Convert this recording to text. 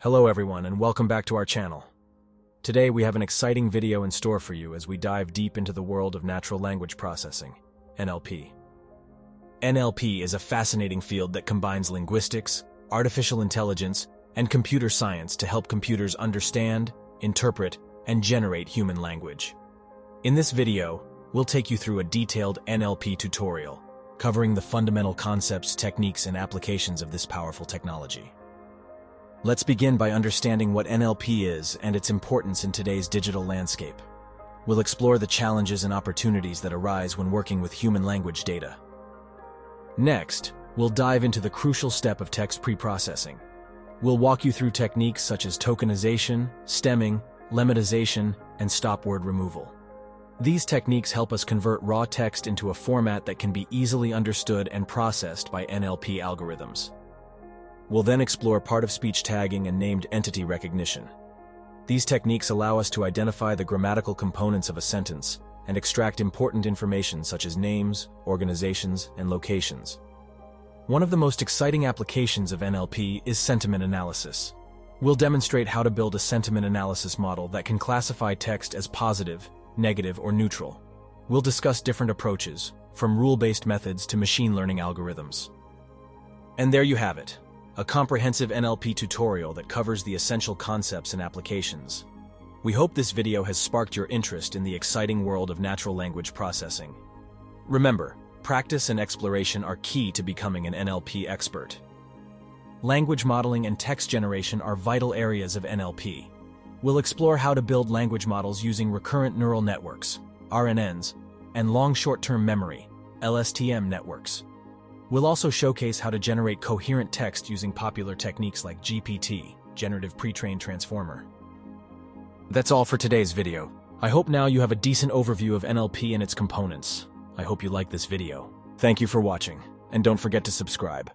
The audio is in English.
Hello everyone and welcome back to our channel. Today we have an exciting video in store for you as we dive deep into the world of natural language processing, NLP. NLP is a fascinating field that combines linguistics, artificial intelligence, and computer science to help computers understand, interpret, and generate human language. In this video, we'll take you through a detailed NLP tutorial, covering the fundamental concepts, techniques, and applications of this powerful technology. Let's begin by understanding what NLP is and its importance in today's digital landscape. We'll explore the challenges and opportunities that arise when working with human language data. Next, we'll dive into the crucial step of text preprocessing. We'll walk you through techniques such as tokenization, stemming, lemmatization, and stop word removal. These techniques help us convert raw text into a format that can be easily understood and processed by NLP algorithms. We'll then explore part-of-speech tagging and named entity recognition. These techniques allow us to identify the grammatical components of a sentence and extract important information such as names, organizations, and locations. One of the most exciting applications of NLP is sentiment analysis. We'll demonstrate how to build a sentiment analysis model that can classify text as positive, negative, or neutral. We'll discuss different approaches, from rule-based methods to machine learning algorithms. And there you have it. A comprehensive NLP tutorial that covers the essential concepts and applications. We hope this video has sparked your interest in the exciting world of natural language processing. Remember, practice and exploration are key to becoming an NLP expert. Language modeling and text generation are vital areas of NLP. We'll explore how to build language models using recurrent neural networks, RNNs, and long short-term memory, LSTM networks. We'll also showcase how to generate coherent text using popular techniques like GPT, Generative Pre-trained Transformer. That's all for today's video. I hope now you have a decent overview of NLP and its components. I hope you like this video. Thank you for watching, and don't forget to subscribe.